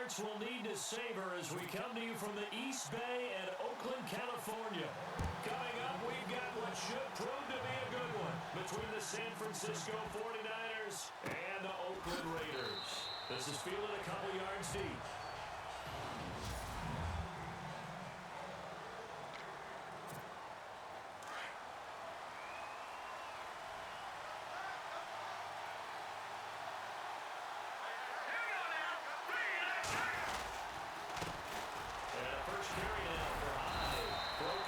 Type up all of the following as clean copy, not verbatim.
hearts will need to savor as we come to you from the East Bay and Oakland, California. Coming up, we've got what should prove to be a good one between the San Francisco 49ers and the Oakland Raiders. This is fielded a couple yards deep.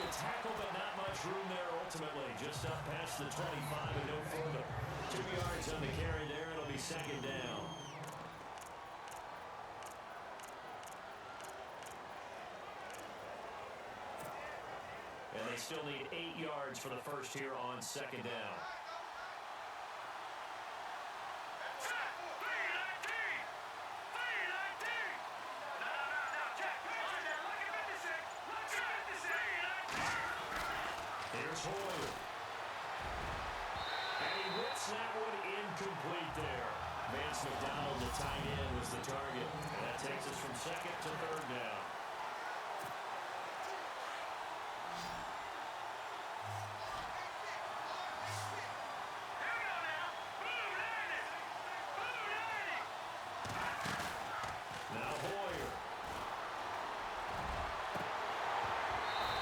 Tackle, but not much room there ultimately. Just up past the 25 and no further. 2 yards on the carry there. It'll be second down. And they still need 8 yards for the first here on second down. McDonald, the tight end, was the target. And that takes us from second to third down. Now Hoyer.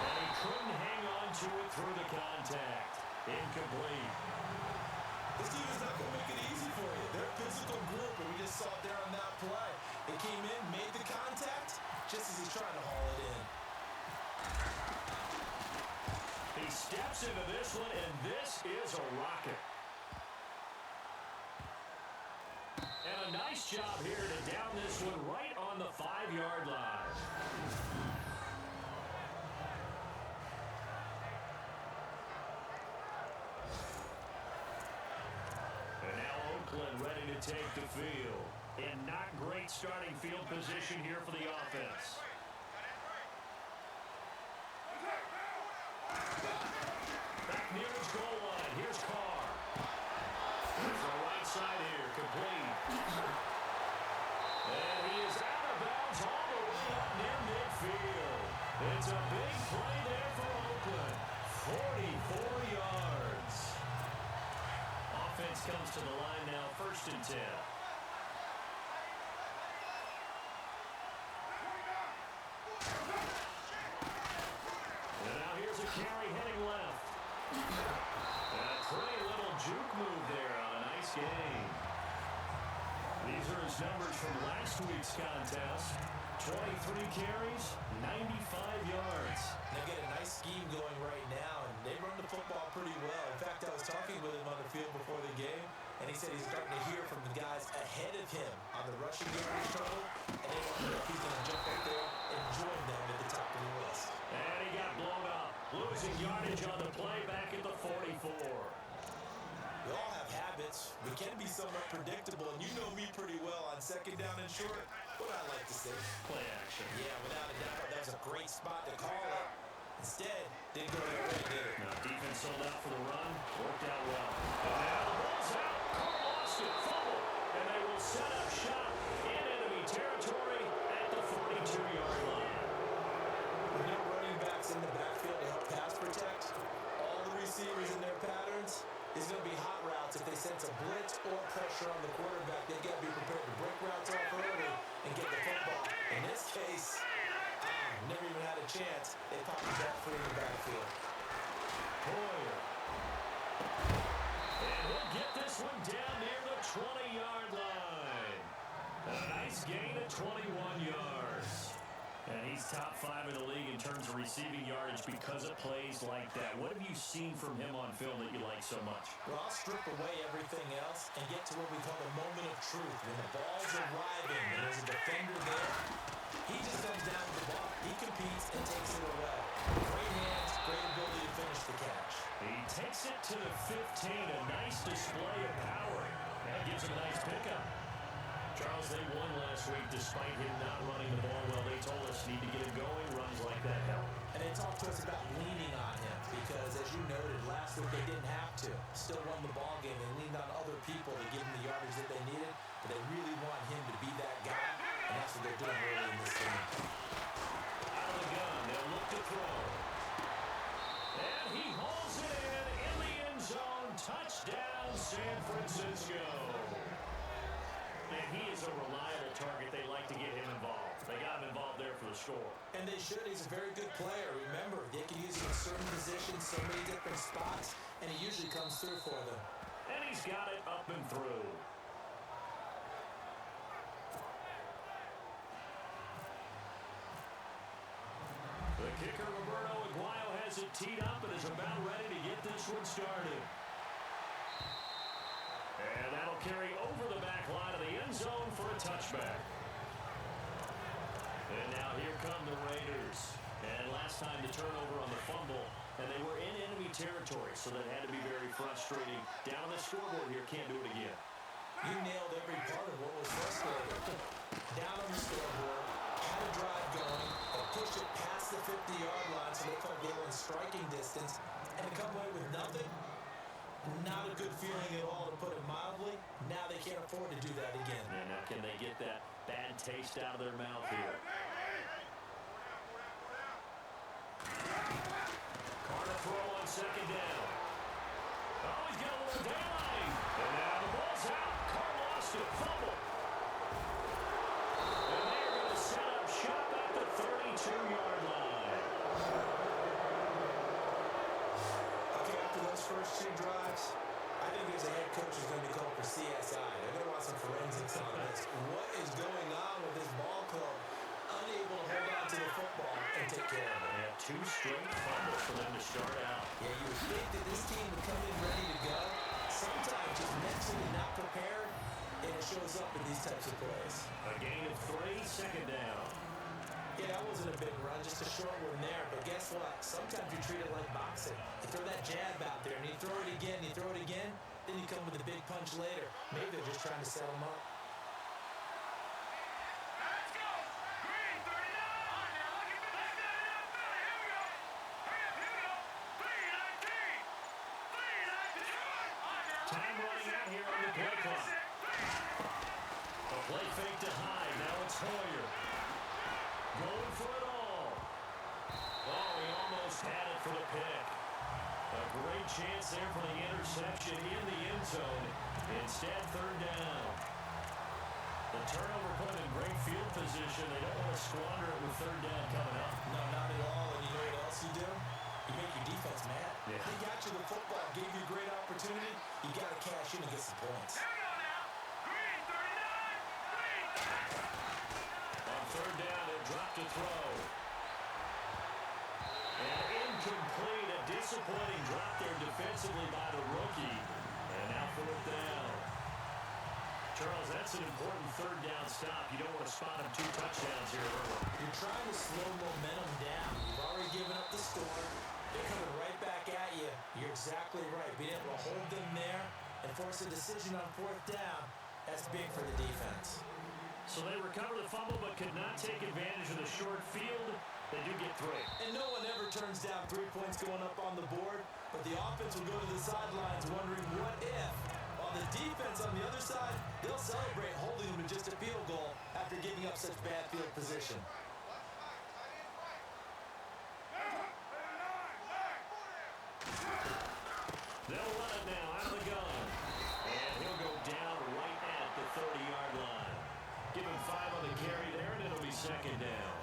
And he couldn't hang on to it through the contact. Incomplete. This team is not going to make it easy for you. They're a physical group, and we just saw it there on that play. It came in, made the contact, just as he's trying to haul it in. He steps into this one, and this is a rocket. And a nice job here to down this one right on the 5-yard line. Ready to take the field. In not great starting field position here for the offense. Back near his goal line. Here's Carr. There's the right side here. Complete. And he is out of bounds all the way up near midfield. It's a big play there for Oakland. 44 yards. Offense comes to the line now, 1st and 10. And now here's a carry heading left. And a pretty little juke move there on a nice gain. These are his numbers from last week's contest. 23 carries, 95 yards. They get a nice scheme going right now, and they run the football pretty well. In fact, I was talking with him on the field before the game, and he said he's starting to hear from the guys ahead of him on the rushing yardage total, and they want to know if he's going to jump up there and join them at the top of the list. And he got blown up, losing yardage on the play back at the 44. We all have habits. We can be somewhat predictable, and you know me pretty well on second down and short. What I like to say? Play action. Yeah, without a doubt, that was a great spot to call it. Instead, didn't go their way, did it? Now, defense sold out for the run. Worked out well. And now the ball's out. Carr lost it. Fumble. And they will set up shop in enemy territory at the 42-yard line. With no running backs in the backfield to help pass protect, all the receivers in their patterns, it's going to be hot routes. If they sense a blitz or pressure on the quarterback, they've got to be prepared to break routes off early and get the football. In this case, never even had a chance. They popped the ball free in the backfield. Hoyer. And he'll get this one down near the 20-yard line. A nice gain of 21 yards. And he's top 5 in the league in terms of receiving yardage because of plays like that. What have you seen from him on film that you like so much? Well, I'll strip away everything else and get to what we call the moment of truth. When the ball's arriving and there's a defender there, he just comes down with the ball. He competes and takes it away. Great hands, great ability to finish the catch. He takes it to the 15. A nice display of power. That gives him a nice pickup. Charles, they won last week despite him not running the ball well. They told us need to get him going. Runs like that help. And they talked to us about leaning on him because, as you noted, last week they didn't have to. Still won the ball game. They leaned on other people to give him the yardage that they needed, but they really want him to be that guy. and that's what they're doing early in this game. Out of the gun, they'll look to throw. And he hauls it in the end zone. Touchdown, San Francisco. And he is a reliable target. They like to get him involved. They got him involved there for the score. And they should. He's a very good player. Remember, they can use him in certain positions, so many different spots, and he usually comes through for them. And he's got it up and through. The kicker, Roberto Aguayo, has it teed up and is about ready to get this one started. And that'll carry over the back line of the end zone for a touchback. And now here come the Raiders. And last time the turnover on the fumble, and they were in enemy territory, so that had to be very frustrating. Down on the scoreboard here, can't do it again. You nailed every part of what was frustrating. Down on the scoreboard, had a drive going, and pushed it past the 50-yard line so they felt they were in striking distance, and to come away with nothing, not a good feeling at all, to put it mildly. Now they can't afford to do that again. And now can they get that bad taste out of their mouth here? Carter throw on second down. Oh, he's got a little daylight. And now the ball's out. Carr lost it. Fumble. And they're going to set up shop at the 32-yard line. Okay, after those first two drives, I think there's a head coach who's going to be called for CSI. They're going to want some forensics on this. What is going on with this ball club? Unable to hold on to the football and take care of it. They have two straight fumbles for them to start out. Yeah, you would think that this team would come in ready to go. Sometimes just mentally not prepared, and it shows up in these types of plays. A gain of 3, second down. Yeah, that wasn't a big run, just a short one there. But guess what? Sometimes you treat it like boxing. You throw that jab out there, and you throw it again, you throw it again, then you come with a big punch later. Maybe they're just trying to set them up. Time running out here on the play clock. A play fake to Hyde. Now it's Hoyer. Going for it all. Oh, he almost had it for the pick. A great chance there for the interception in the end zone. Instead, third down. The turnover put them in great field position. They don't want to squander it with third down coming up. No, not at all. And you know what else you do? You make your defense mad. Yeah. They got you the football, gave you a great opportunity. You got to cash in and get some points. On third down, they drop to throw. And incomplete. A disappointing drop there defensively by the rookie. And now fourth down. Charles, that's an important third down stop. You don't want to spot him 2 touchdowns here early. You're trying to slow momentum down. You've already given up the score. They're coming right back at you. You're exactly right. Being able to hold them there and force a decision on fourth down, that's big for the defense. So they recover the fumble but could not take advantage of the short field. They do get 3. And no one ever turns down 3 points going up on the board, but the offense will go to the sidelines wondering what if. While the defense on the other side, they'll celebrate holding them to just a field goal after giving up such bad field position. They'll run it now out of the gun. And he'll go down right at the 30-yard line. Give him 5 on the carry there, and it'll be second down.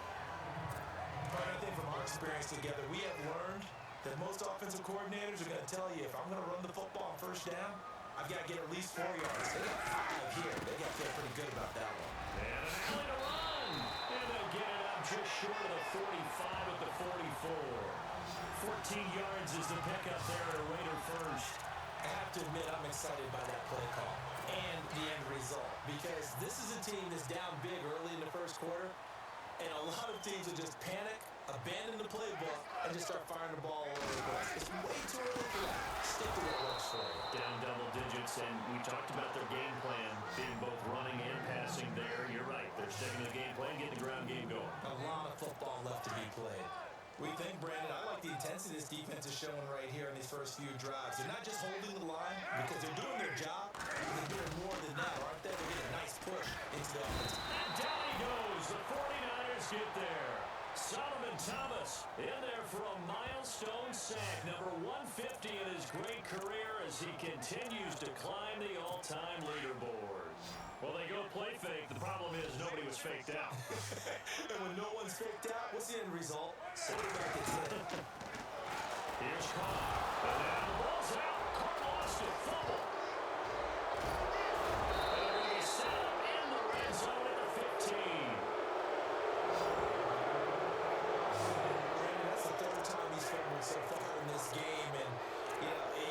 But I think from our experience together, we have learned that most offensive coordinators are going to tell you, if I'm going to run the football on first down, I've got to get at least 4 yards. They got 5 here. They got to feel pretty good about that one. And an alley to run. And they'll get it up just short of the 45 at the 44. 14 yards is the pickup there at a Raider first. I have to admit, I'm excited by that play call and the end result, because this is a team that's down big early in the first quarter, and a lot of teams will just panic, abandon the playbook, and just start firing the ball all over the place. It's way too early for that. Stick to what works for you. Down double digits, and we talked about their game plan being both running and passing there. You're right. They're sticking to the game plan, getting the ground game going. A lot of football left to be played. What do you think, Brandon? I like the intensity this defense is showing right here in these first few drives. They're not just holding the line because they're doing their job. They're doing more than that, aren't they? They're getting a nice push into the offense. And down he goes. great career as he continues to climb the all-time leaderboard. Well, they go play fake. The problem is nobody was faked out. And when no one's faked out, what's the end result? Quarterback gets hit. Here's Carr. And now the ball's out. Carr lost it. Fumble. And they're going to be set up in the red zone at the 15. Brandon, that's the third time he's fumbled so far in this game. And,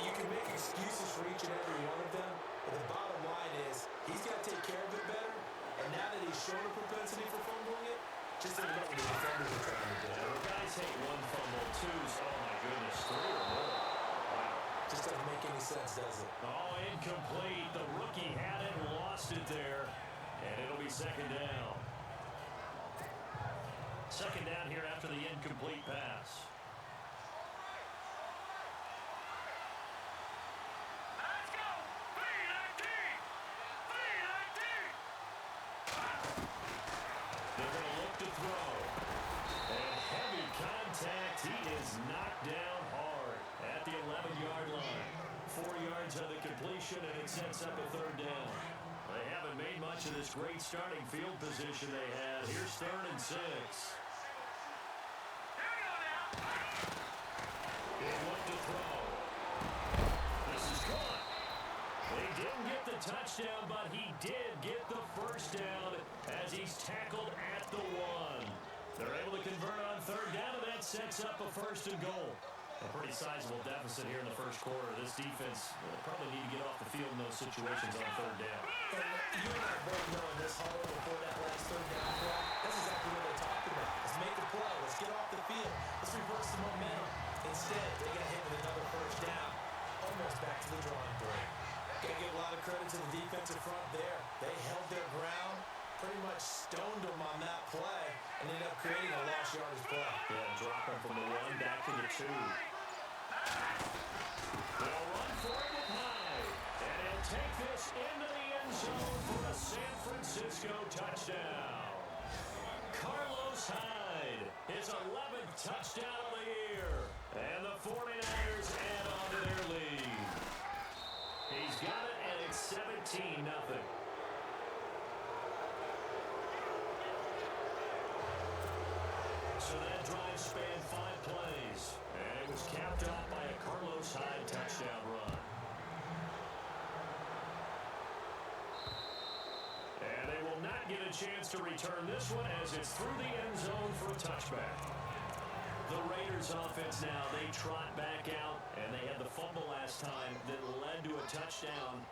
you can make excuses for each and every one of them. But the bottom line is he's got to take care of it better. And now that he's shown a propensity for fumbling it, just think about what the defenders are trying to do. Yeah, guys hate one fumble, two. Oh, my goodness, three or more. Wow. Just doesn't make any sense, does it? Oh, incomplete. The rookie had it and lost it there. And it'll be second down. Second down here after the incomplete pass. They're going to look to throw. And heavy contact. He is knocked down hard at the 11-yard line. 4 yards on the completion, and it sets up a third down. They haven't made much of this great starting field position they had. Here's 3rd and 6. They look to throw. This is caught. They didn't get the touchdown, but he did get the first down as he's tackled at the 1. They're able to convert on third down, and that sets up a 1st and goal. A pretty sizable deficit here in the first quarter. This defense probably need to get off the field in those situations on third down. And you and I both know in this huddle before that last third down play, that's exactly what they talked about. Let's make a play. Let's get off the field. Let's reverse the momentum. Instead, they got hit with another first down. Almost back to the drawing board. Got to give a lot of credit to the defensive front there. They held their ground, pretty much stoned them on that play, and ended up creating a lost yardage play. Yeah, dropping from the 1 back to the 2. They'll run for it with Hyde, and he'll take this into the end zone for a San Francisco touchdown. Carlos Hyde, his 11th touchdown of the year, and the 49ers add on to their lead. He's got it, and it's 17-0. So that drive spanned 5 plays, and it was capped off by a Carlos Hyde touchdown run. And they will not get a chance to return this one as it's through the end zone for a touchback. The Raiders offense now, they trot back out, and they had the fumble last time that led to a touchdown.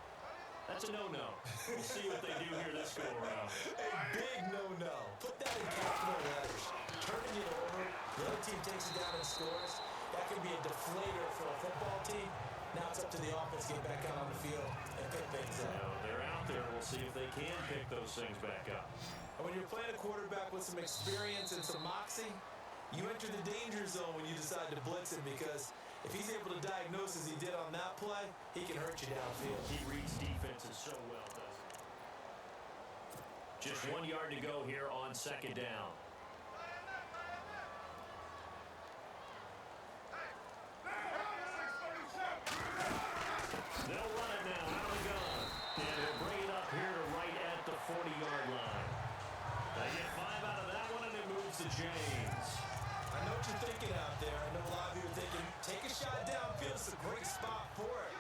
That's a no-no. We'll see what they do here this go-around. A big no-no. Put that in capital letters. Turning it over, the other team takes it down and scores. That can be a deflator for a football team. Now it's up to the offense to get back out on the field and pick things up. They're out there. We'll see if they can pick those things back up. And when you're playing a quarterback with some experience and some moxie, you enter the danger zone when you decide to blitz him, because if he's able to diagnose as he did on that play, he can hurt you downfield. He reads defenses so well, doesn't he? Just 1 yard to go here on second down. They'll run it now out of the gun. And he'll bring it up here to right at the 40-yard line. They get 5 out of that one, and it moves to James. I know what you're thinking out there. I know a lot of you are thinking, take a shot downfield. It's a great spot for it.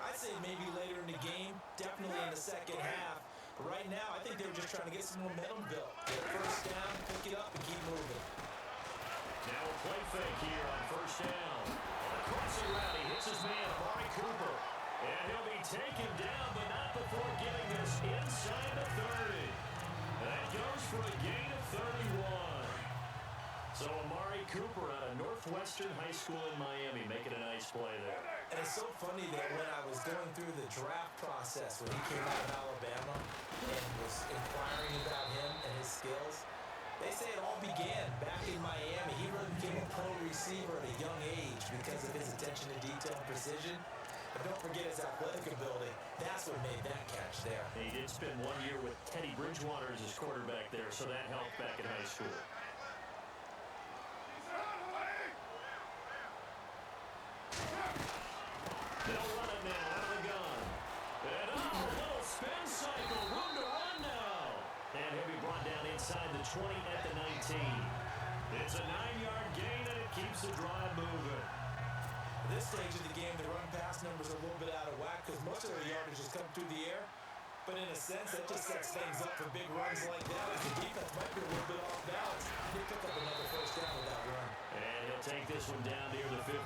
I'd say maybe later in the game, definitely in the second half. But right now, I think they were just trying to get some momentum built. Get first down, pick it up, and keep moving. Now a play fake here on first down. A crossing route, he hits his man, Amari Cooper. And he'll be taken down, but not before getting this inside the 30. That goes for a gain of 31. So Amari Cooper out of Northwestern High School in Miami making a nice play there. And it's so funny that when I was going through the draft process when he came out of Alabama and was inquiring about him and his skills, they say it all began back in Miami. He really became a pro receiver at a young age because of his attention to detail and precision. But don't forget his athletic ability. That's what made that catch there. He did spend 1 year with Teddy Bridgewater as his quarterback there, so that helped back in high school. the drive moving. At this stage of the game, the run-pass numbers are a little bit out of whack because most of their yardage has come through the air. But in a sense, that just sets things up for big runs like that. As the defense might be a little bit off balance. They pick up another first down with that run. And he'll take this one down near the 15.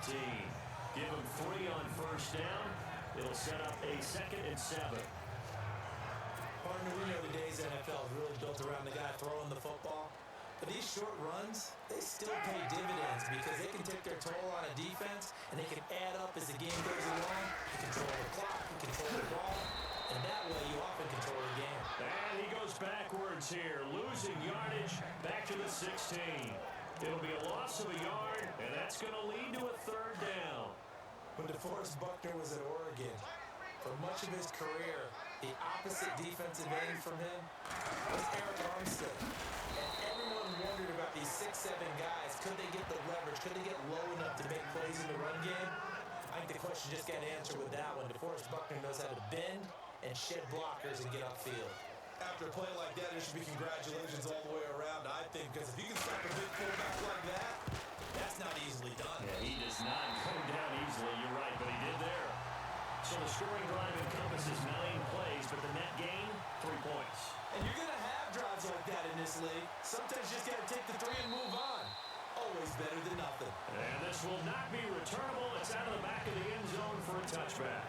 Give him 3 on first down. It'll set up a 2nd and 7. Partner, we know today's NFL is really built around the guy throwing the football. But these short runs, they still pay dividends because they can take their toll on a defense and they can add up as the game goes along. You control the clock, you control the ball, and that way you often control the game. And he goes backwards here, losing yardage back to the 16. It'll be a loss of a yard, and that's going to lead to a 3rd down. When DeForest Buckner was at Oregon, for much of his career, the opposite defensive end from him was Eric Armstead. And everyone wondered about these 6'7" guys. Could they get the leverage? Could they get low enough to make plays in the run game? I think the question just got answered with that one. DeForest Buckner knows how to bend and shed blockers and get upfield. After a play like that, there should be congratulations all the way around, I think, because if you can stop a big fullback like that, that's not easily done. Yeah, he does not go down easily. You're right, but he did there. So the scoring drive encompasses 9 plays, but the net gain, 3 points. And you're going to have drives like that in this league. Sometimes you just got to take the 3 and move on. Always better than nothing. And this will not be returnable. It's out of the back of the end zone for a touchback.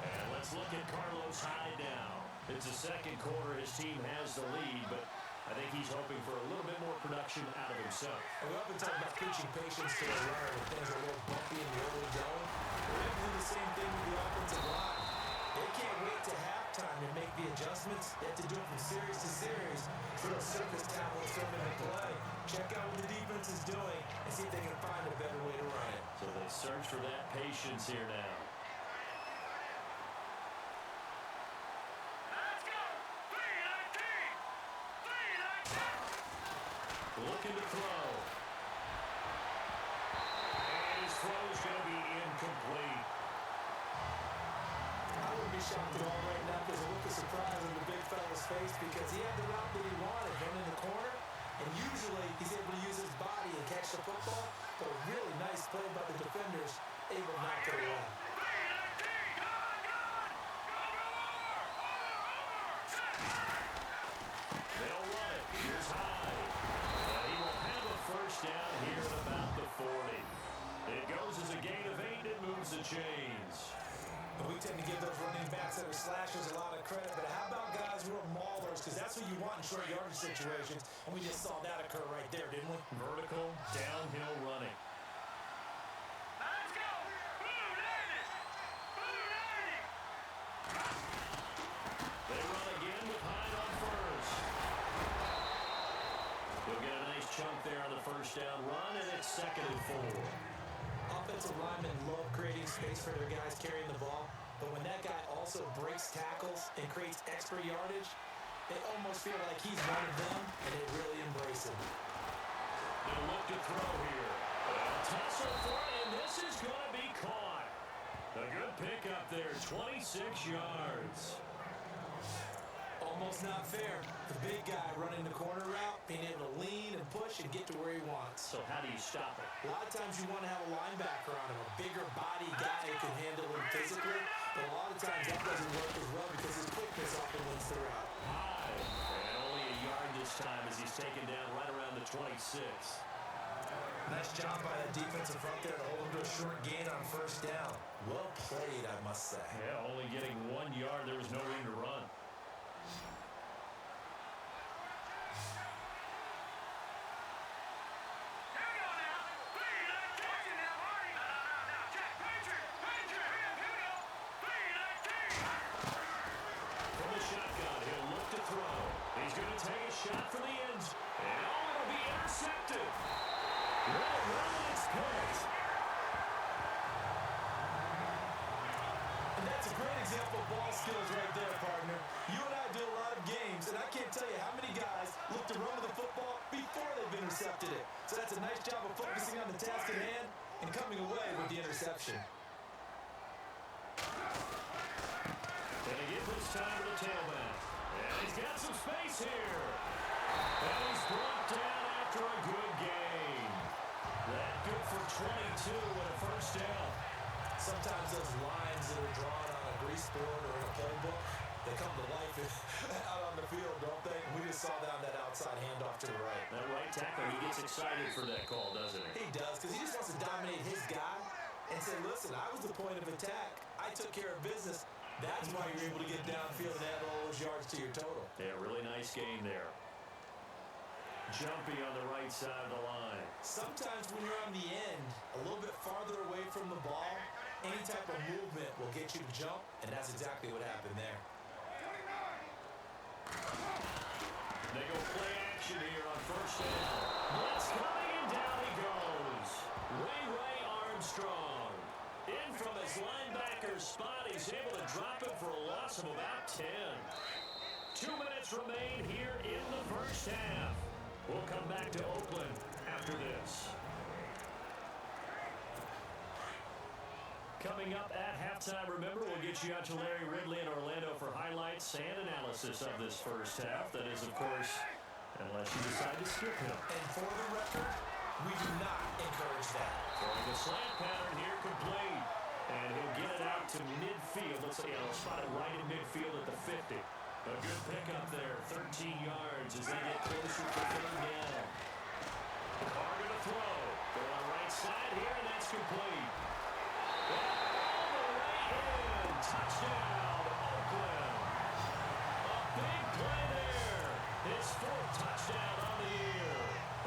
And let's look at Carlos Hyde now. It's the 2nd quarter. His team has the lead, but I think he's hoping for a little bit more production out of himself. We often talk about preaching patience to a runner when things are a little bumpy and the early going. We're able to do the same thing with the offensive line. They can't wait to halftime to make the adjustments. They have to do it from series to series so those surface tablets come into play. Check out what the defense is doing and see if they can find a better way to run it. So they search for that patience here now. Looking to throw. And his throw is going to be incomplete. I wouldn't be shocked at all right now because a look of surprise on the big fella's face because he had the route that he wanted, running the corner, and usually he's able to use his body and catch the football, but a really nice play by the defenders, able to knock it away. They'll run it. Here's Hyde. He will have a first down here at about the 40. It goes as a gain of 8. It moves the chains. We tend to give those running backs that are slashers a lot of credit, but how about guys who are maulers? Because that's what you want in short yardage situations, and we just saw that occur right there, didn't we? Vertical, downhill running. Let's go! Blue Navy! Blue Navy! They run again with Hyde on first. He'll get a nice chunk there on the first down run, and it's 2nd and 4. Offensive linemen love creating space for their guys carrying the ball, but when that guy also breaks tackles and creates extra yardage, they almost feel like he's one of them, and they really embrace him. They'll look to throw here. Tussle for it, and this is going to be caught. A good pickup there, 26 yards. Almost not fair. The big guy running the corner route, being able to lean and push and get to where he wants. So how do you stop it? A lot of times you want to have a linebacker on him, a bigger body guy who can handle him physically, but a lot of times that doesn't work as well because his quickness often wins the route. Hyde, and only a yard this time as he's taken down right around the 26. Nice job by that defensive front there to hold him to a short gain on first down. Well played, I must say. Yeah, only getting 1 yard. There was no room to run. Shot for the end. And it'll be intercepted. It's picked. And that's a great example of ball skills right there, partner. You and I do a lot of games, and I can't tell you how many guys look to run with the football before they've intercepted it. So that's a nice job of focusing on the task at hand and coming away with the interception. And he gives this time to the tailback. And he's got some space here. And he's brought down after a good game. That good for 22 and a first down. Sometimes those lines that are drawn on a grease board or in a playbook, they come to life out on the field, don't they? We just saw that on that outside handoff to the right. That right tackle, he gets excited for that call, doesn't he? He does, because he just wants to dominate his guy and say, listen, I was the point of attack. I took care of business. That's why you're able to get downfield and add all those yards to your total. Yeah, really nice game there. Jumpy on the right side of the line. Sometimes when you're on the end, a little bit farther away from the ball, any type of movement will get you to jump, and that's exactly what happened there. They go play action here on first down. Blitz coming, and down he goes. Ray Armstrong. In from his linebacker's spot. He's able to drop it for a loss of about 10. 2 minutes remain here in the first half. We'll come back to Oakland after this. Coming up at halftime, remember, we'll get you out to Larry Ridley in Orlando for highlights and analysis of this first half. That is, of course, unless you decide to skip him. And for the record, we do not encourage that. Throwing the slant pattern here complete. And he'll get it out to midfield. Let's say he'll spot it right in midfield at the 50. A good pickup there, 13 yards as they get closer to third down. Carr going to throw. Go on the right side here, and that's complete. All the way in. Touchdown, Oakland. A big play there. His fourth touchdown on the year.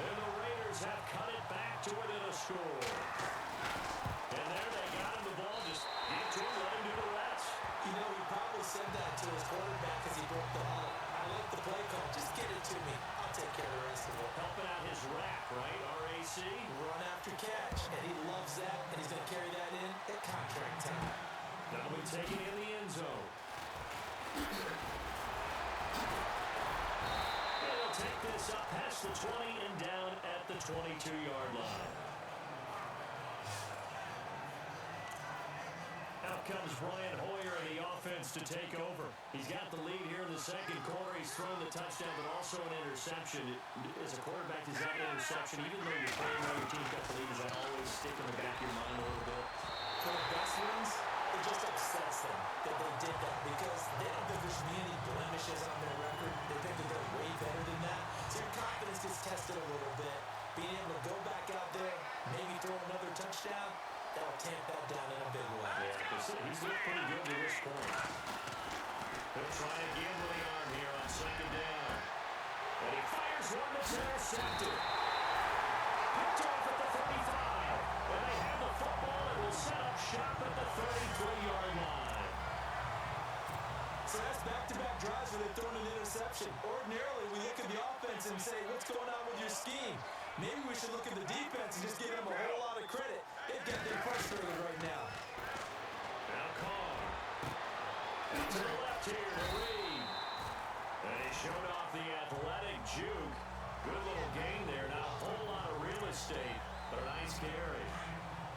And the Raiders have cut it back to within a score. And there they got him the ball. Just get to him, let him do the rest. You know, he probably said that to his quarterback as he broke the huddle. I like the play call. Just get it to me. I'll take care of the rest of it. Helping out his rack, right? RAC. Run after catch. And he loves that. And he's going to carry that in at contract time. That'll be taken in the end zone. And he'll take this up past the 20 and down at the 22-yard line. Out comes Brian Hoyer in the offense to take over. He's got the lead here in the second quarter. He's thrown the touchdown, but also an interception. As a quarterback, is that an interception? Even though you're playing well, your team's got the lead, does that always stick in the back of your mind a little bit? For the best ones, it just upsets them that they did that because they don't think there should be any blemishes on their record. They think that they're way better than that. So your confidence gets tested a little bit. Being able to go back out there, maybe throw another touchdown, that'll tamp that down in a big way. Yeah, he's looked pretty good to this point. He'll try again with the arm here on second down. And he fires one that's intercepted. Picked off at the 35. And they have the football and will set up shop at the 33-yard line. So that's back-to-back drives where they've thrown an interception. Ordinarily, we look at the offense and say, what's going on with your scheme? Maybe we should look at the defense and just give them a whole lot of credit. They've got them frustrated right now. Now Carr. And to the left here to Reed. And he showed off the athletic juke. Good little gain there. Not a whole lot of real estate, but a nice carry.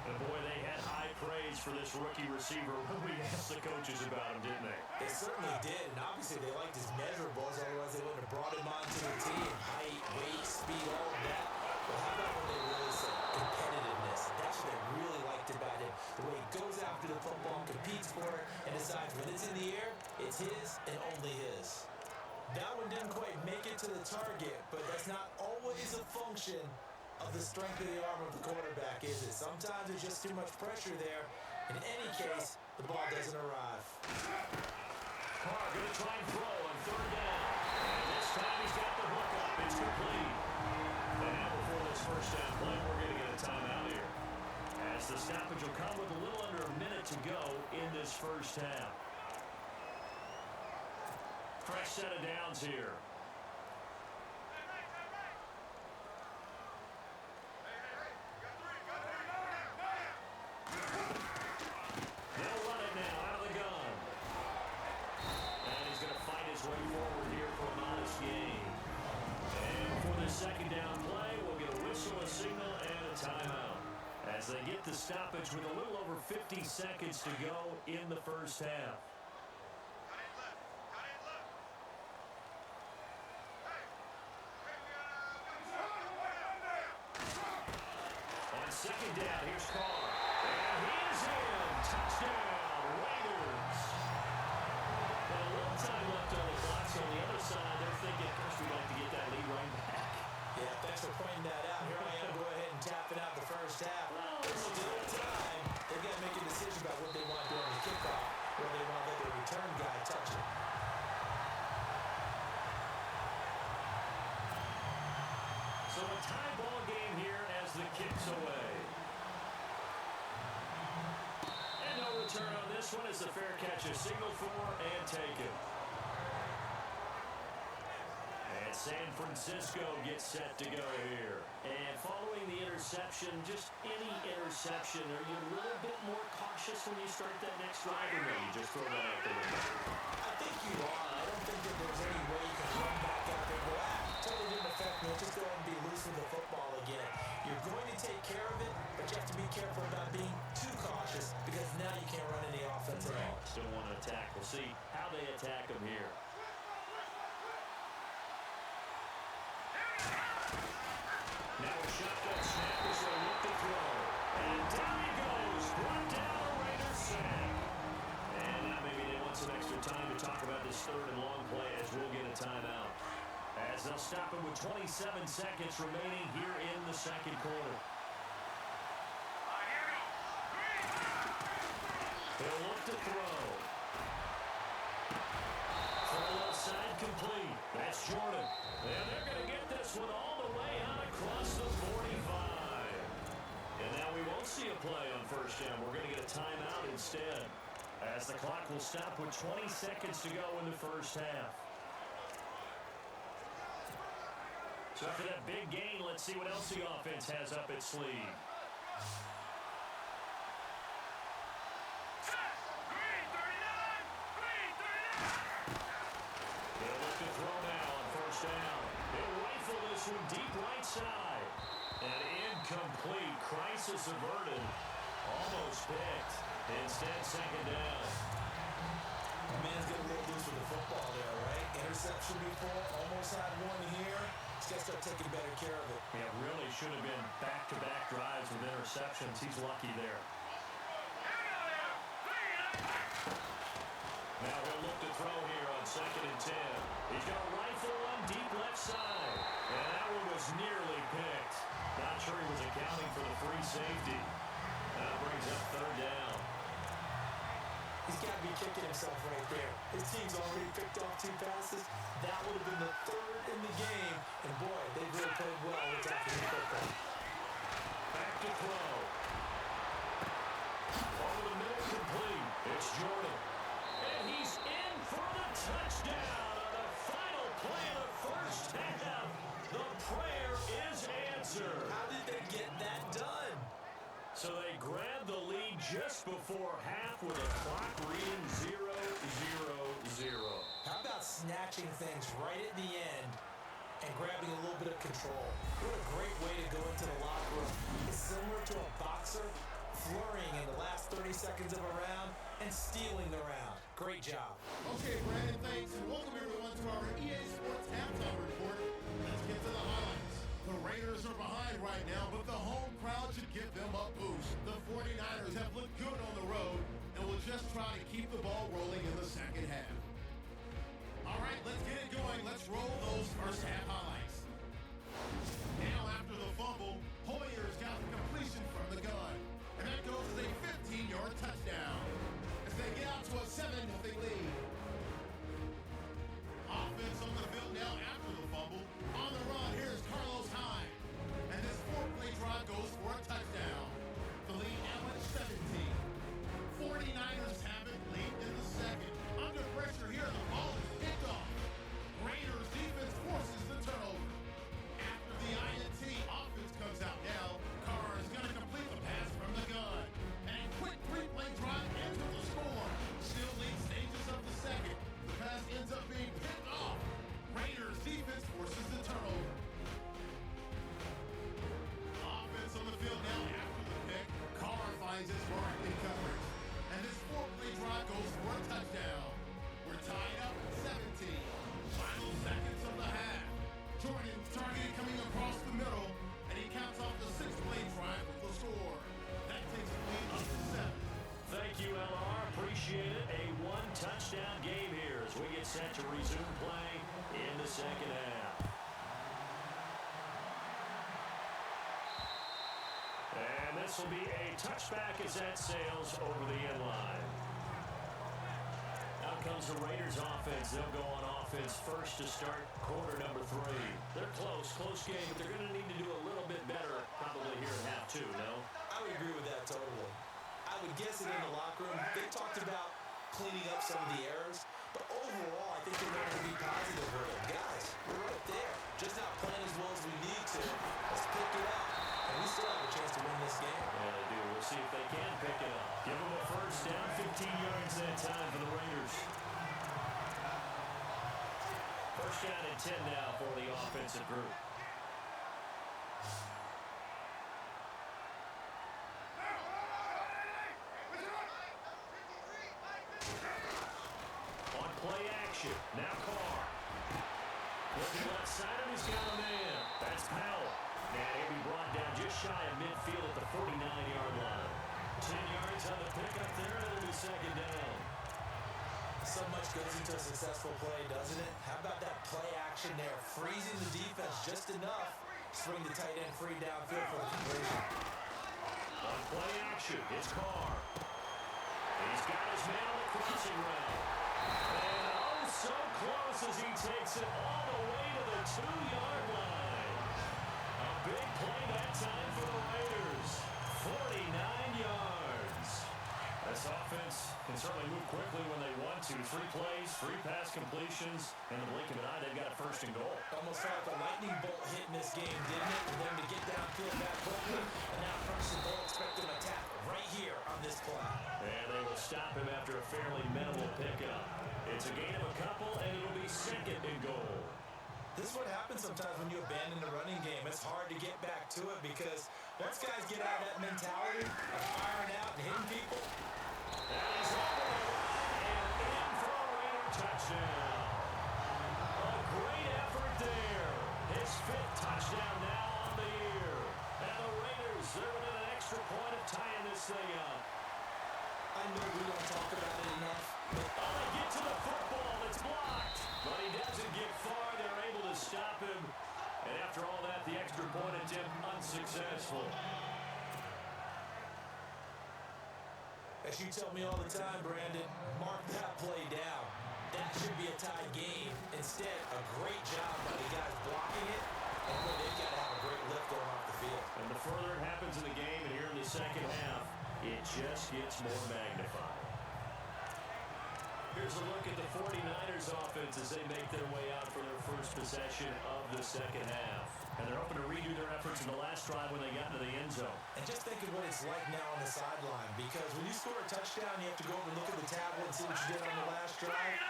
And boy, they had high praise for this rookie receiver when we asked the coaches about him, didn't they? They certainly did, and obviously they liked his measurables, otherwise they wouldn't have brought him onto the team. Height, weight, speed, all of that. But how about when they really said competitiveness? That's what they really liked about him. The way he goes after the football, competes for it, and decides when it's in the air, it's his and only his. That one didn't quite make it to the target, but that's not always a function of the strength of the arm of the quarterback, is it? Sometimes there's just too much pressure there. In any case, the ball doesn't arrive. Carr going to try and throw on third down. And this time he's got the hook up. It's complete. And now before this first down play, we're going to get a timeout here. As the stoppage will come with a little under a minute to go in this first half. Fresh set of downs here. They'll run it now out of the gun. And he's going to fight his way forward here for a modest gain. And for the second down play, we'll get a whistle, a signal, and a timeout. As they get the stoppage with a little over 50 seconds to go in the first half. On second down. Here's Carr. And he is in. Touchdown, Raiders. And a little time left on the clock, so on the other side, they're thinking, first we'd like to get that lead right back. Yeah, thanks for pointing that out. Here I am, go ahead and tapping out the first half. Well, It's still time. They've got to make a decision about what they want during the kickoff, or they want to let their return guy touch it. So a tie ball game here as the kick's away. And no return on this one. It's a fair catch, a signal for and taken. And San Francisco gets set to go here. And following the interception, just any interception, are you a little bit more cautious when you start that next drive, or no, you just throw that out the window? I think you are. I don't think that there's any way you can run back out there and go, totally didn't affect me. Just go ahead and be loose with the football again. You're going to take care of it, but you have to be careful about being too cautious because now you can't run any offense at all. Still want to attack. We'll see how they attack them here. Now a shotgun snap as they look to throw. And down he goes. Brought down a Raiders sack. And now maybe they want some extra time to talk about this third and long play as we'll get a timeout. As they'll stop him with 27 seconds remaining here in the second quarter. They'll look to throw. Throw left side complete. That's Jordan. And they're going to get this one all the way out across the 45. And now we won't see a play on first down. We're going to get a timeout instead. As the clock will stop with 20 seconds to go in the first half. So after that big gain, let's see what else the offense has up its sleeve. They'll look to throw now on first down. They'll rifle this one deep right side. And incomplete. Crisis averted. Almost picked. Instead, second down. The man's getting a little loose with the football there, right? Interception before, almost had one here. He's got to start taking better care of it. Yeah, really should have been back-to-back drives with interceptions. He's lucky there. Now he'll look to throw here on 2nd and 10. He's got a rifle one deep left side. And that one was nearly picked. Not sure he was accounting for the free safety. That brings up third down. He's got to be kicking himself right there. His team's already picked off 2 passes. That would have been the 3rd in the game. And boy, they really played well with attacking football. Back to throw. Over the middle complete. It's Jordan. And he's in for the touchdown on the final play of the first half. The prayer is answered. How did they get that done? So they grabbed the lead just before half with a clock reading 0-0-0. How about snatching things right at the end and grabbing a little bit of control? What a great way to go into the locker room. It's similar to a boxer flurrying in the last 30 seconds of a round and stealing the round. Great job. Okay, Brandon, thanks, and welcome everyone to our EA Sports Halftime Report. Let's get to the highlights. The Raiders are behind right now, but the home crowd should give them a boost. The 49ers have looked good on the road and will just try to keep the ball rolling in the second half. All right, let's get it going. Let's roll those first half highlights. Now after the fumble, Hoyer's got the completion from the gun. And that goes as a 15-yard touchdown as they get out to a 7-0 lead. Offense on the field now after the fumble. On the run, here's Carlos Hyde. And this 4-play drive goes for a touchdown. The lead now at 17. 49ers have it late in the second. On as we get set to resume play in the second half. And this will be a touchback as that sails over the end line. Out comes the Raiders offense. They'll go on offense first to start quarter number 3. They're close game, but they're going to need to do a little bit better probably here in half 2, no? I would agree with that totally. I would guess it in the locker room. They talked about cleaning up some of the errors, but overall, I think they're going to be positive with it. Guys, we're right there. Just not playing as well as we need to. Let's pick it up. And we still have a chance to win this game. Yeah, they do. We'll see if they can pick it up. Give them a first down, 15 yards that time for the Raiders. First down and 10 now for the offensive group. On play action, now Carr. Looking left side, and he's got a man. That's Powell. And he'll be brought down just shy of midfield at the 49-yard line. 10 yards on the pickup there, and it'll be second down. So much goes into a successful play, doesn't it? How about that play action there? Freezing the defense just enough. Swing the tight end free downfield for the conversion. On play action, it's Carr. He's got his man on the crossing route. And oh, so close as he takes it all the way to the 2-yard line. A big play that time for the Raiders. 49 yards. This offense can certainly move quickly when they want to. 3 plays, 3 pass completions, and the blink of an eye, they've got a first and goal. Almost felt like a lightning bolt hit in this game, didn't it? For them to get downfield that quickly, and now first and goal, expect them to tackle right here on this play. And they will stop him after a fairly minimal pickup. It's a gain of a couple, and it'll be second and goal. This is what happens sometimes when you abandon the running game. It's hard to get back to it because once guys get out of that mentality of firing out and hitting people. And he's over the line and in for a Raider touchdown. A great effort there. His 5th touchdown now on the year. And the Raiders, they're within an extra point of tying this thing up. I know we don't talk about it enough. Oh, they get to the football. It's blocked. But he doesn't get far. They're able to stop him. And after all that, the extra point attempt unsuccessful. As you tell me all the time, Brandon, mark that play down. That should be a tie game. Instead, a great job by the guys blocking it. And boy, they've got to have a great lift going off the field. And the further it happens in the game, and here in the second half, it just gets more magnified. Here's a look at the 49ers offense as they make their way out for their first possession of the second half. And they're hoping to redo their efforts in the last drive when they got into the end zone. And just think of what it's like now on the sideline, because when you score a touchdown, you have to go over and look at the tablet and see what you did on the last drive.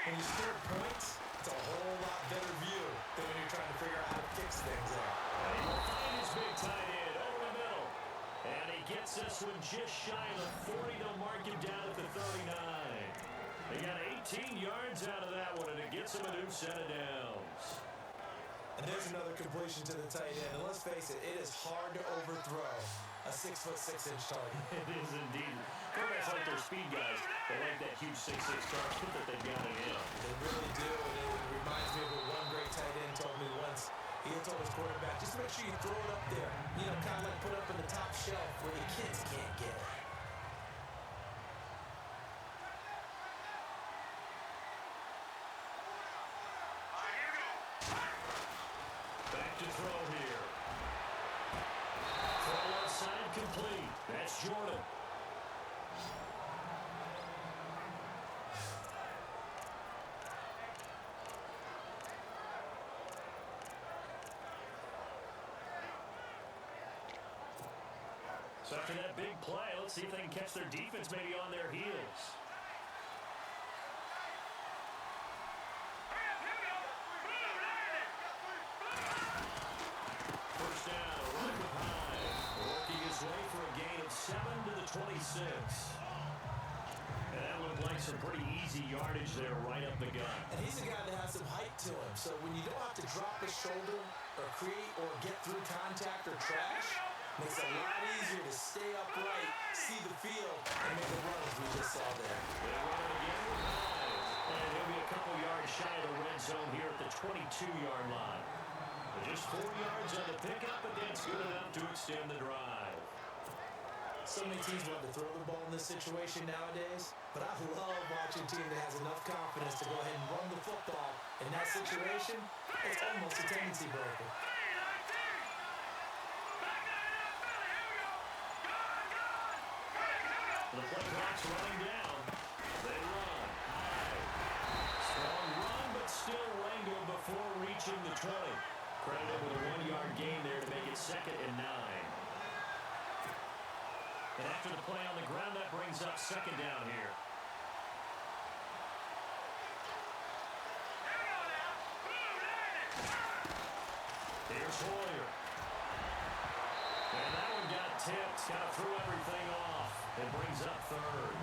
When you score points, it's a whole lot better view than when you're trying to figure out how to fix things there. And he will find his big tight end over the middle. And he gets this one just shy of the 40. They'll mark him down at the 39. They got 18 yards out of that one, and it gets them a new set of downs. And there's another completion to the tight end. And let's face it, it is hard to overthrow a 6'6" target. It is indeed. Quarterbacks like their speed guys. They like that huge 6'6" target that they've got it in. They really do. And it reminds me of what one great tight end told me once. He told his quarterback, just make sure you throw it up there. You know, kind of like put it up in the top shelf where the kids can't get it. Back to throw here. Throw left side complete. That's Jordan. So after that big play, let's see if they can catch their defense maybe on their heels. First down, running with Hyde. Working his way for a gain of 7 to the 26. And that looked like some pretty easy yardage there right up the gut. And he's a guy that has some height to him. So when you don't have to drop his shoulder or create or get through contact or trash, makes it a lot easier to stay upright, see the field, and make the run as we just saw there. They run it again with Hyde. And he'll be a 22-yard line. But just 4 yards on the pickup, but that's good enough to extend the drive. So many teams want to throw the ball in this situation nowadays, but I love watching a team that has enough confidence to go ahead and run the football. In that situation, it's almost a tendency breaker. The play clock's running down. They run high. Strong run, but still wrangled before reaching the 20. Credited with a 1-yard gain there to make it 2nd and 9. And after the play on the ground, that brings up 2nd down here. Here's Hoyer. And that one got tipped. Kind of threw everything off. It brings up 3rd.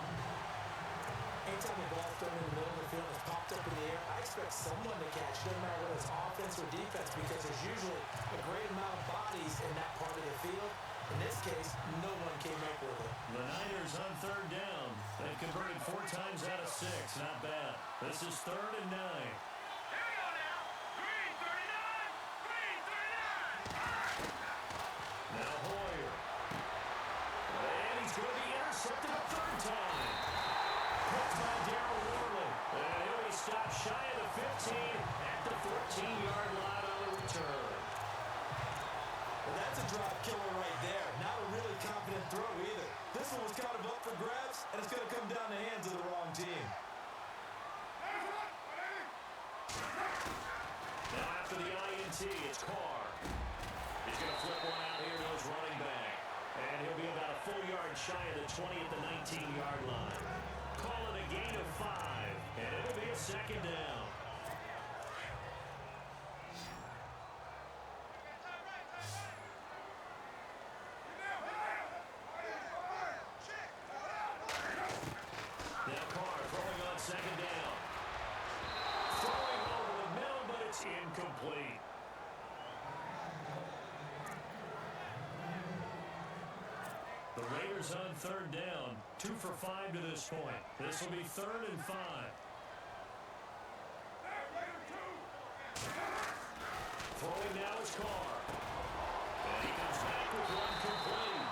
Anytime the ball's thrown in the middle of the field and it's popped up in the air, I expect someone to catch it, no matter whether it's offense or defense, because there's usually a great amount of bodies in that part of the field. In this case, no one came up with it. The Niners on 3rd down. They've converted 4 times out of 6. Not bad. This is 3rd and 9. Now Hoyer. And he's going to be intercepted a 3rd time. Picked by Darryl Worley. And he'll be stopped shy of the 15 at the 14-yard line on the return. Well, that's a drop killer right there. Not a really confident throw either. This one was kind of up for grabs, and it's going to come down the hands of the wrong team. Now after the INT, it's Carr. He's going to flip one out here to his running back. And he'll be about a full yard shy of the 20 at the 19-yard line. Call it a gain of 5, and it'll be a 2nd down. Now Carr throwing on 2nd down. Throwing over the middle, but it's incomplete. The Raiders on 3rd down, 2 for 5 to this point. This will be 3rd and 5. Throwing now is Carr. And he comes back with one complete.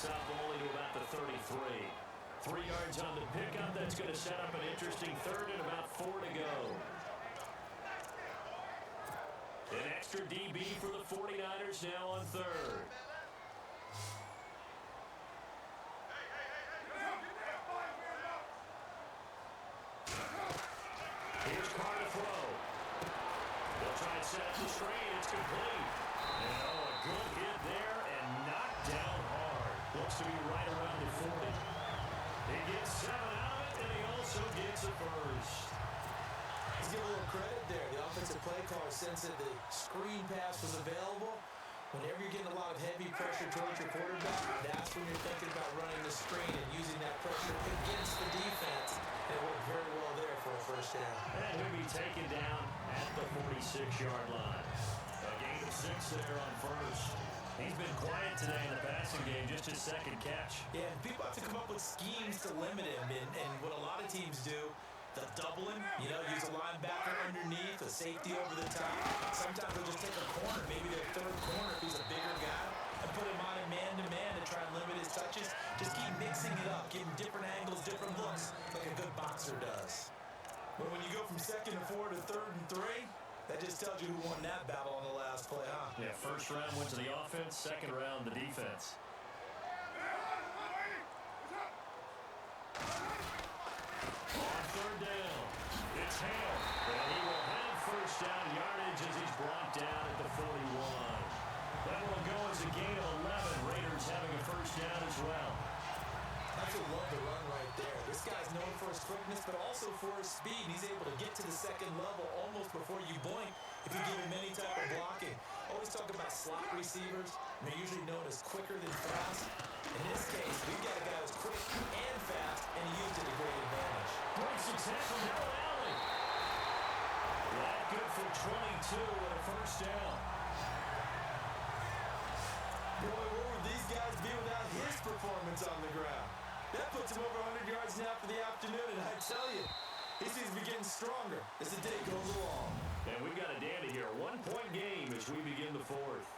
Up only to about the 33. 3 yards on the pickup. That's going to set up an interesting 3rd and about 4 to go. An extra DB for the 49ers now on 3rd. Here's Carr to throw. They'll try and set up the screen. It's complete. And a good hit there and knocked down hard. Looks to be right around the 40. He gets 7 out of it, and he also gets a first. Let's give a little credit there. The offensive play caller sensed that the screen pass was available. Whenever you're getting a lot of heavy pressure towards your quarterback, that's when you're thinking about running the screen and using that pressure against the defense. And it worked very well there for a first down. And he'll be taken down at the 46-yard line. A gain of 6 there on first. He's been quiet today in the passing game, just his 2nd catch. Yeah, and people have to come up with schemes to limit him. And what a lot of teams do, they'll double him, use a linebacker underneath, a safety over the top. Sometimes they'll just take a corner, maybe their 3rd corner if he's a bigger guy, and put him on a man-to-man to try and limit his touches. Just keep mixing it up, give him different angles, different looks, like a good boxer does. But when you go from 2nd and 4 to 3rd and 3, that just tells you who won that battle on the last play, huh? Yeah, 1st round went to the offense, 2nd round the defense. damage as he's brought down at the 41. That will go as a gain of 11. Raiders having a first down as well. I just love the run right there. This guy's known for his quickness, but also for his speed. He's able to get to the second level almost before you blink if you give him any type of blocking. Always talk about slot receivers. They're usually known as quicker than fast. In this case, we've got a guy who's quick and fast, and he used it to great advantage. Breaks the tackle, now alley. That good for 22 and a first down. Boy, where would these guys be without his performance on the ground? That puts him over 100 yards now for the afternoon, and I tell you, he seems to be getting stronger as the day goes along. And we've got a dandy here. 1-point game as we begin the fourth.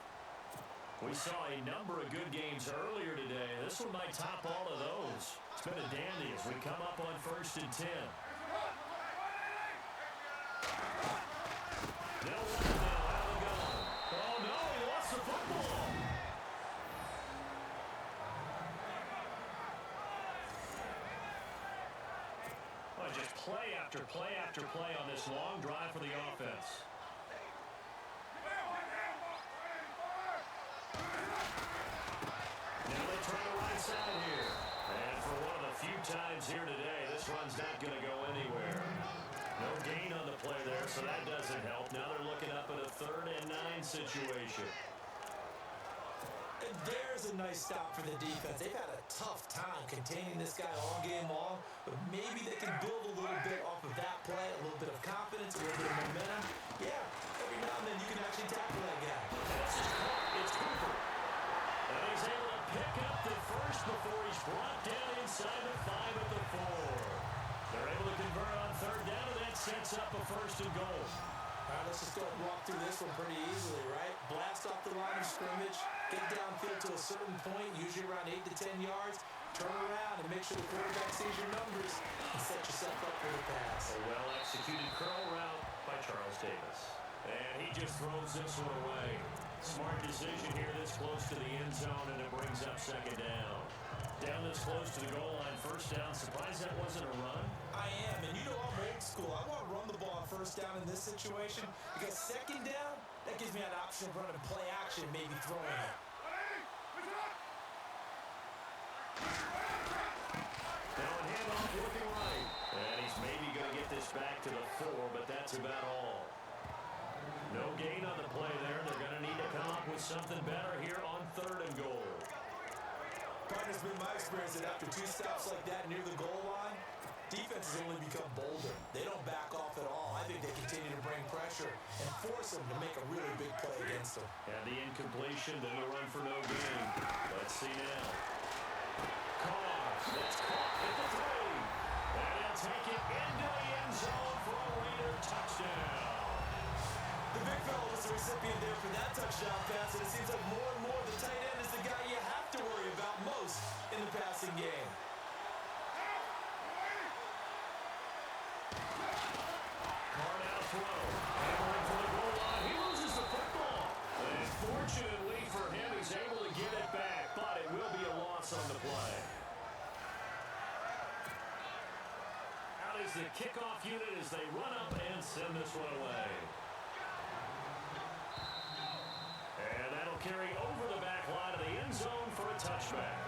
We saw a number of good games earlier today. This one might top all of those. It's been a dandy as we come up on 1st and 10. They'll run it now. Out of the gun. Oh, no, he lost the football. Oh, just play after play after play on this long drive for the offense. Now they try the right side here. And for one of the few times here today, this run's not going to go anywhere. No gain on the play there, so that doesn't help. Now they're looking up at a 3rd and 9 situation. And there's a nice stop for the defense. They've had a tough time containing this guy all game long, but maybe they can build a little bit off of that play, a little bit of confidence, a little bit of momentum. Yeah, every now and then you can actually tackle that guy. That's his caught. It's Cooper. And he's able to pick up the first before he's brought down inside the 5 at the 4. They're able to convert on 3rd down, and that sets up a 1st and goal. All right, let's just go ahead and walk through this one pretty easily, right? Blast off the line of scrimmage, get downfield to a certain point, usually around 8 to 10 yards, turn around and make sure the quarterback sees your numbers and set yourself up for the pass. A well-executed curl route by Charles Davis. And he just throws this one away. Smart decision here this close to the end zone, and it brings up 2nd down. Down this close to the goal line, 1st down. Surprised that wasn't a run? I am, and you know I'm old school. I want to run the ball on 1st down in this situation because 2nd down, that gives me an option of running play action, maybe throwing it. Now a handoff looking right. And he's maybe going to get this back to the 4, but that's about all. No gain on the play there. They're going to need to come up with something better here on 3rd and goal. Partner's been my experience that after 2 stops like that near the goal line, defenses only become bolder. They don't back off at all. I think they continue to bring pressure and force them to make a really big play against them. And the incompletion, then the run for no gain. Let's see now. Carr, that's caught at the 3. And he'll take it into the end zone for a Raider touchdown. The big fella was the recipient there for that touchdown pass, and it seems like more and more the tight end is the guy you have to worry about most in the passing game. Carr now throw. Hammering for the goal line. He loses the football. And fortunately for him, he's able to get it back, but it will be a loss on the play. Out is the kickoff unit as they run up and send this one away. And that'll carry over the back line of the end zone for a touchback.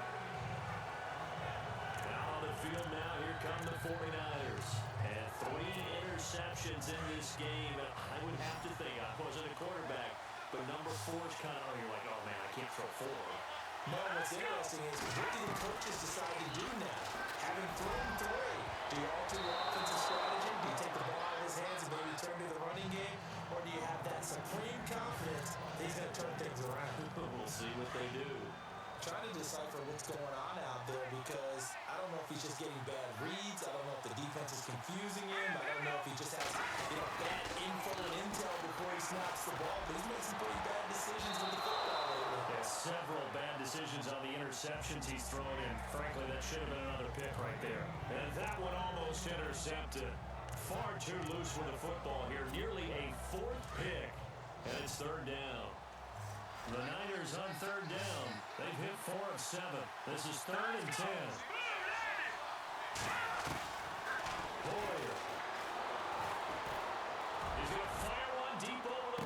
Now on the field now, here come the 49ers. And 3 interceptions in this game. I would have to think, I wasn't a quarterback, but number 4 is kind of, you're like, oh man, I can't throw 4. No, what's interesting is what do the coaches decide to do now? Having thrown 3, do you alter your offensive strategy? Do you take the ball out of his hands and maybe turn to the running game? Or do you have that supreme confidence that he's going to turn things around? We'll see what they do. Trying to decipher what's going on out there because I don't know if he's just getting bad reads. I don't know if the defense is confusing him. I don't know if he just has bad info and intel before he snaps the ball. But he's made some pretty bad decisions with the football lately. Yeah, several bad decisions on the interceptions he's thrown in. Frankly, that should have been another pick right there. And that one almost intercepted. Far too loose with the football here. Nearly a 4th pick. And it's 3rd down. The Niners on 3rd down. They've hit 4 of 7. This is 3rd and 10. Boyer. He's going to fire one deep over the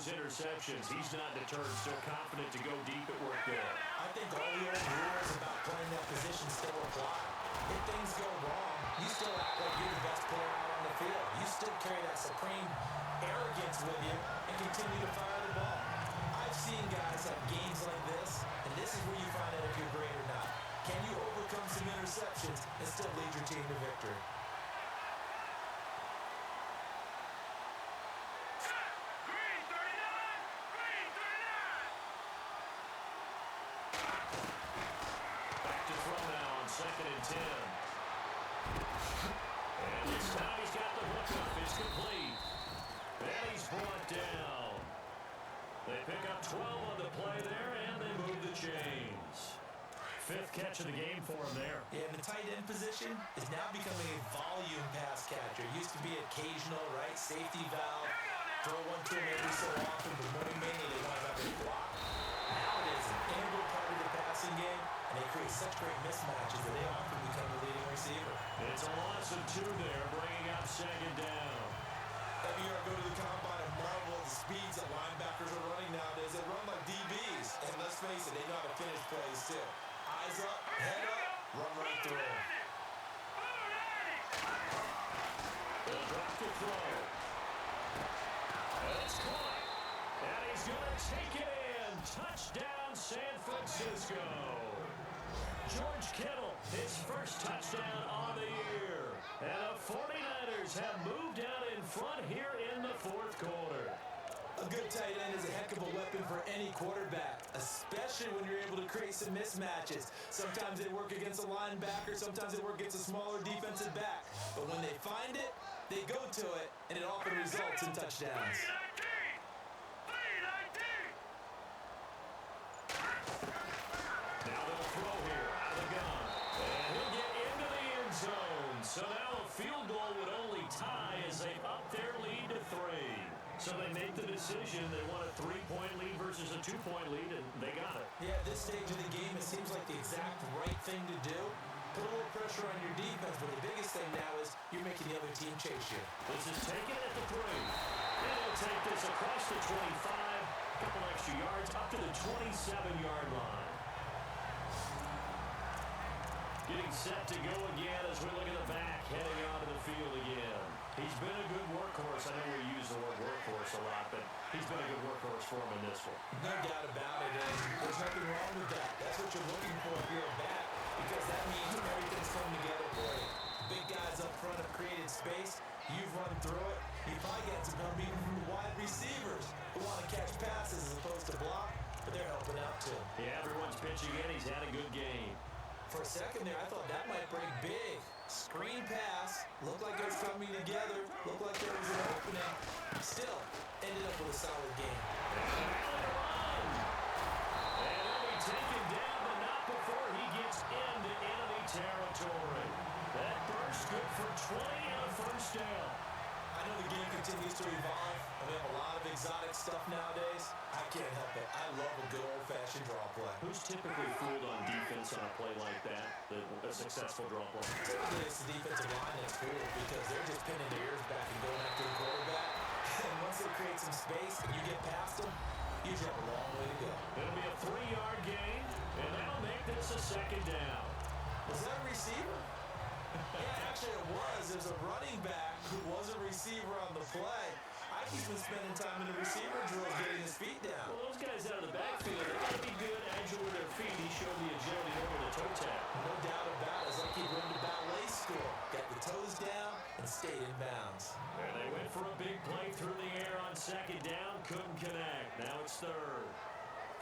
those interceptions, he's not deterred, still confident to go deep at work there. I think all the old rules about playing that position still apply. If things go wrong, you still act like you're the best player out on the field. You still carry that supreme arrogance with you and continue to fire the ball. I've seen guys have games like this, and this is where you find out if you're great or not. Can you overcome some interceptions and still lead your team to victory? Second and 10. And this time he's got the hook up. It's complete. And he's brought down. They pick up 12 on the play there, and they move the chains. Fifth catch of the game for him there. Yeah, and the tight end position is now becoming a volume pass catcher. It used to be occasional, right? Safety valve. Throw one to him every so often, but more mainly they want to have a block. Now it is an integral part of the passing game. And they create such great mismatches that they often become the leading receiver. It's a loss of 2 there, bringing up second down. Every year I go to the combine and marvel at the speeds that linebackers are running nowadays. They run like DBs. And let's face it, they know how to finish plays too. Eyes up, head up, run right through them. They'll drop the throw. And it's caught. And he's going to take it in. Touchdown, San Francisco. George Kittle, his first touchdown on the year. And the 49ers have moved out in front here in the fourth quarter. A good tight end is a heck of a weapon for any quarterback, especially when you're able to create some mismatches. Sometimes they work against a linebacker, sometimes they work against a smaller defensive back. But when they find it, they go to it, and it often results in touchdowns. So now a field goal would only tie as they up their lead to 3. So they make the decision. They want a 3-point lead versus a 2-point lead, and they got it. Yeah, at this stage of the game, it seems like the exact right thing to do. Put a little pressure on your defense, but the biggest thing now is you're making the other team chase you. This is taken at the 3. And he'll take this across the 25, a couple extra yards, up to the 27-yard line. Getting set to go again as we look at the back, heading onto the field again. He's been a good workhorse. I know we use the word workhorse a lot, but he's been a good workhorse for him in this one. No doubt about it, and there's nothing wrong with that. That's what you're looking for if you're a back, because that means everything's coming together for you. Big guys up front have created space. You've run through it. You probably get some help even from the wide receivers who want to catch passes as opposed to block, but they're helping out too. Yeah, everyone's pitching in. He's had a good game. For a second there, I thought that might break big. Screen pass. Looked like it was coming together. Looked like there was an opening. Still, ended up with a solid game. And he'll be taken down, but not before he gets into enemy territory. That burst good for 20 and a first down. I know the game continues to evolve, and we have a lot of exotic stuff nowadays. I can't help it. I love a good old-fashioned draw play. Who's typically fooled on defense on a play like that, a successful draw play? Typically, it's the defensive line that's fooled because they're just pinning their ears back and going after the quarterback. And once they create some space and you get past them, you have a long way to go. It'll be a 3-yard gain, and that'll make this a second down. Was that a receiver? Yeah, actually it was. There's a running back who was a receiver on the play. He's been spending time in the receiver drills getting his feet down. Well, those guys out of the backfield, they got to be good, agile with their feet. He showed the agility over the toe tap. No doubt about it. It's like he went to ballet school. Got the toes down and stayed in bounds. And they went for a big play through the air on second down. Couldn't connect. Now it's third.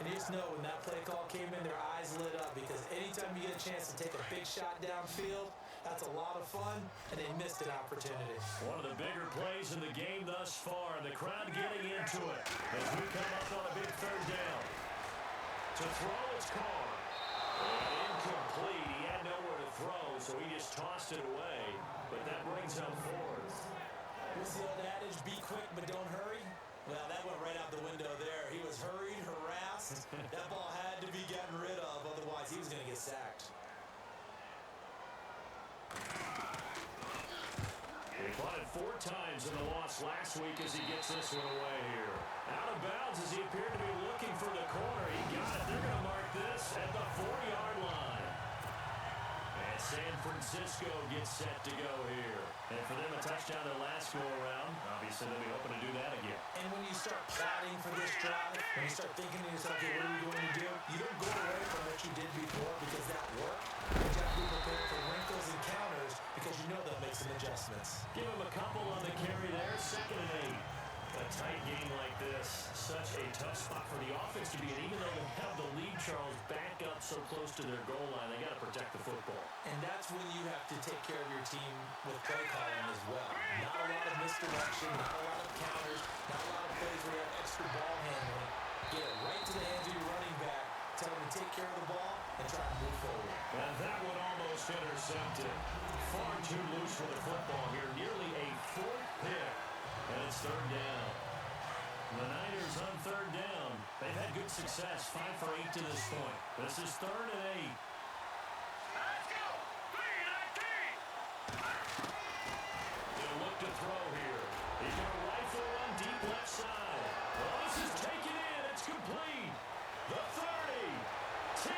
And you just know when that play call came in, their eyes lit up because anytime you get a chance to take a big shot downfield, that's a lot of fun, and they missed an opportunity. One of the bigger plays in the game thus far, and the crowd getting into it as we come up on a big third down. To throw, it's caught. And incomplete. He had nowhere to throw, so he just tossed it away, but that brings up fourth. What's the old adage, be quick but don't hurry? Well, that went right out the window there. He was hurried, harassed. That ball had to be gotten rid of, otherwise he was going to get sacked. He punted 4 times in the loss last week as he gets this one away here. Out of bounds as he appeared to be looking for the corner. He got it. They're going to mark this at the 4-yard line. And San Francisco gets set to go here. And for them, a touchdown their last go-around. Obviously, they'll be hoping to do that again. And when you start plotting for this drive, when you start thinking to yourself, okay, what are we going to do? You don't go away from what you did before because that worked. You got to be prepared for wrinkles and counters because you know they'll make some adjustments. Give him a couple on the carry there. 2nd and 8. A tight game like this, such a tough spot for the offense to be in. Even though they have the lead, Charles, back up so close to their goal line, they got to protect the football. And that's when you have to take care of your team with play calling as well. Not a lot of misdirection, not a lot of counters, not a lot of plays where you have extra ball handling. Get it right to the hands of your running back, tell him to take care of the ball, and try to move forward. And that one almost intercepted. Far too loose for the football here. Nearly a 4th pick. And it's 3rd down. The Niners on 3rd down. They've had good success. 5 for 8 to this point. This is 3rd and 8. Let's go! 3-19! He'll look to throw here. He's going to rifle one deep left side. Well, this is taken in. It's complete. The 30. 10.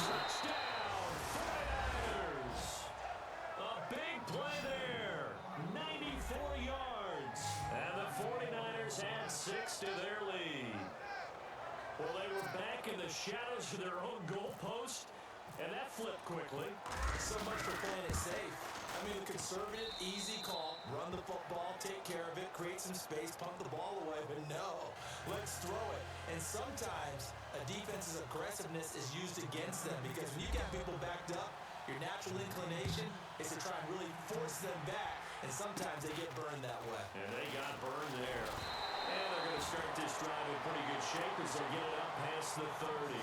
Touchdown. 49ers. A big play there. 94 yards. And the 49ers add 6 to their lead. Well, they were back in the shadows of their own goalpost, and that flipped quickly. So much for playing it safe. I mean, the conservative, easy call, run the football, take care of it, create some space, pump the ball away, but no, let's throw it. And sometimes a defense's aggressiveness is used against them because when you got people backed up, your natural inclination is to try and really force them back, and sometimes they get burned that way. And they got burned there. And they're going to start this drive in pretty good shape as they get it up past the 30.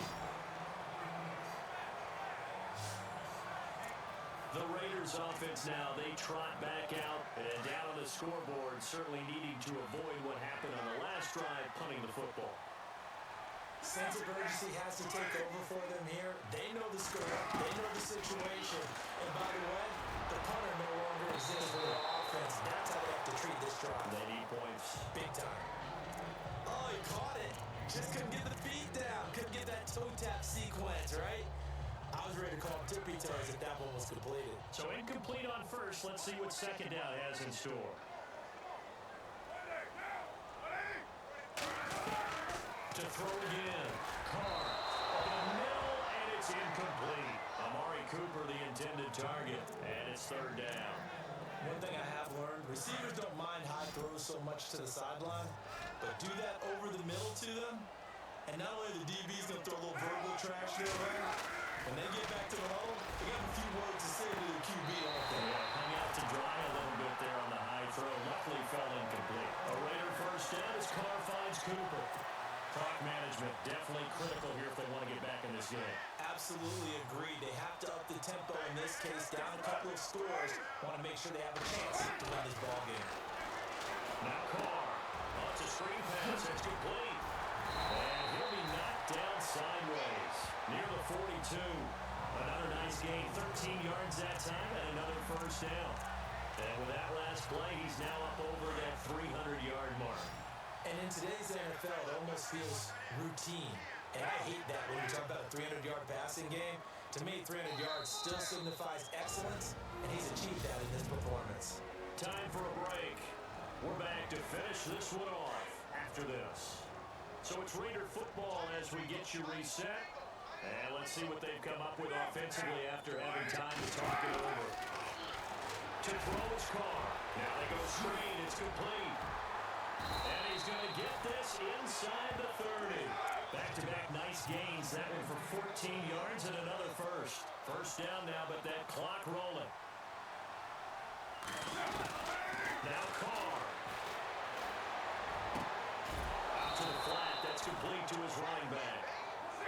The Raiders offense now, they trot back out and down on the scoreboard, certainly needing to avoid what happened on the last drive, punting the football. Sense of urgency has to take over for them here. They know the score. They know the situation. And by the way, the punter no longer exists for their offense. That's how they have to treat this drive. They need points. Big time. Oh, he caught it. Just couldn't get the feet down. Couldn't get that toe tap sequence, right? I was ready to call tippy toes if that one was completed. So incomplete on first. Let's see what 2nd down has in store. To throw again. Carr up in the middle, and it's incomplete. Amari Cooper, the intended target, and it's 3rd down. One thing I have learned, receivers don't mind high throws so much to the sideline, but do that over the middle to them, and not only the DB's going to throw a little verbal trash their way, when they get back to the huddle, they got a few words to say to the QB, don't they? Yeah, hung out to dry a little bit there on the high throw. Luckily fell incomplete. A Raider 1st down as Carr finds Cooper. Clock management definitely critical here if they want to get back in this game. Absolutely agreed. They have to up the tempo in this case, down a couple of scores. Want to make sure they have a chance to win this ball game. Now Carr. Oh, it's a screen pass. It's complete. And he'll be knocked down sideways near the 42. Another nice gain. 13 yards that time and another 1st down. And with that last play, he's now up over that 300-yard mark. And in today's NFL, it almost feels routine. And I hate that when you talk about a 300-yard passing game. To me, 300 yards still signifies excellence, and he's achieved that in this performance. Time for a break. We're back to finish this one off after this. So it's Raider football as we get you reset. And let's see what they've come up with offensively after having time to talk it over. To throw his Carr. Now they go screen. It's complete. And he's going to get this inside the 30. Back-to-back nice gains. That one for 14 yards and another 1st. 1st down now, but that clock rolling. Now Carr. Out to the flat. That's complete to his running back.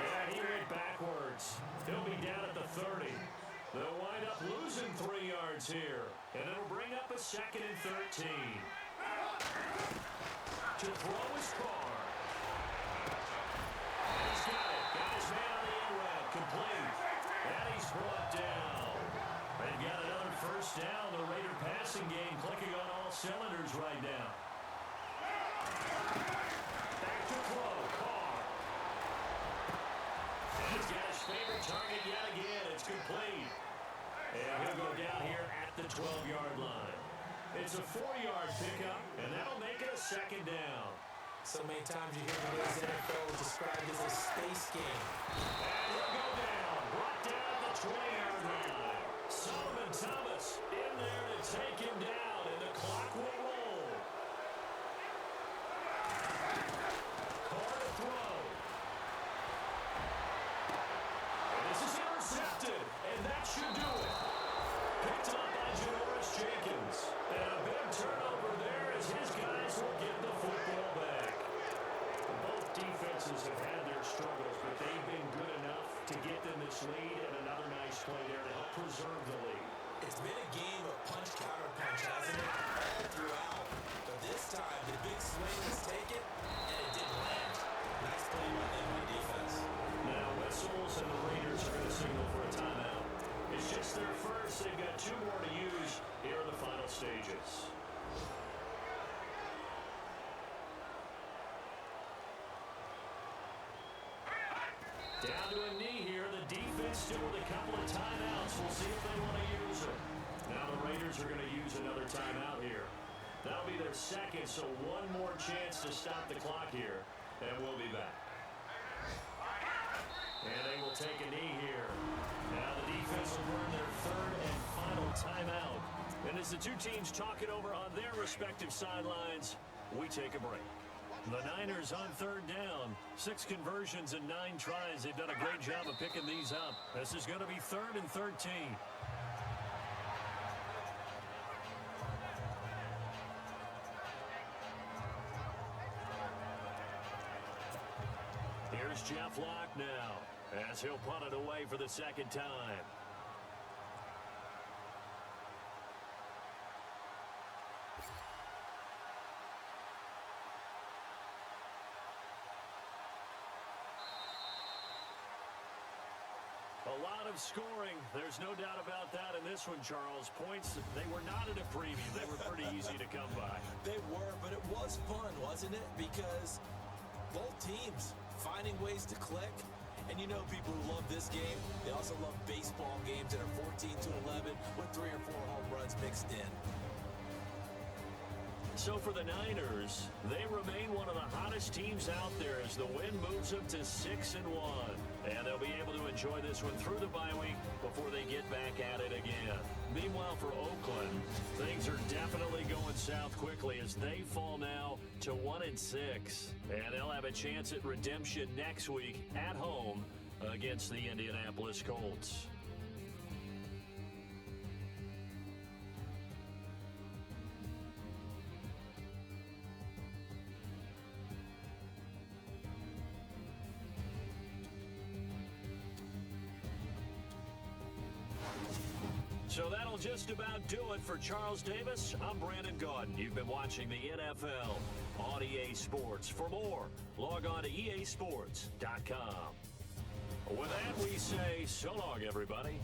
And he went backwards. He'll be down at the 30. They'll wind up losing 3 yards here. And it'll bring up a 2nd and 13. To throw his Carr. And he's got it. Got his man on the end route. Complete. And he's brought down. They've got another first down. The Raider passing game clicking on all cylinders right now. Back to throw. Carr. And he's got his favorite target yet again. It's complete. And he'll go down here at the 12-yard line. It's a 4-yard pickup, and that'll make it a second down. So many times you hear today's NFL described as a space game. And he'll go down. Brought down at the 20-yard line. Solomon Thomas in there to take him down, and the clock will roll. Carr to throw. And this is intercepted, and that should do it. Picked up by Janoris Jenkins. And a big turnover there as his guys will get the football back. Both defenses have had their struggles, but they've been good enough to get them this lead, and another nice play there to help preserve the lead. It's been a game of punch, counter punch, hasn't it? All throughout. But this time, the big swing was taken, and it didn't land. Nice play by them on defense. Now whistles, and the Raiders are going to signal for a timeout. It's just their first. They've got 2 more to use here in the final stages. Down to a knee here. The defense still with a couple of timeouts. We'll see if they want to use them. Now the Raiders are going to use another timeout here. That'll be their second, so one more chance to stop the clock here, and we'll be back. And they will take a knee here. Now the defense will burn their 3rd and final timeout. And as the two teams talk it over on their respective sidelines, we take a break. The Niners on 3rd down. 6 conversions and 9 tries. They've done a great job of picking these up. This is going to be 3rd and 13. Here's Jeff Locke now, as he'll punt it away for the second time. A lot of scoring. There's no doubt about that in this one, Charles. Points, they were not in a preview. They were pretty easy to come by. They were, but it was fun, wasn't it? Because both teams finding ways to click. And you know people who love this game, they also love baseball games that are 14-11 with 3 or 4 home runs mixed in. So for the Niners, they remain one of the hottest teams out there as the win moves them to 6-1. And they'll be able to enjoy this one through the bye week before they get back at it again. Meanwhile, for Oakland, things are definitely going south quickly as they fall now to 1-6. And they'll have a chance at redemption next week at home against the Indianapolis Colts. So that'll just about do it for Charles Davis. I'm Brandon Gaudin. You've been watching the NFL on EA Sports. For more, log on to easports.com. With that, we say so long, everybody.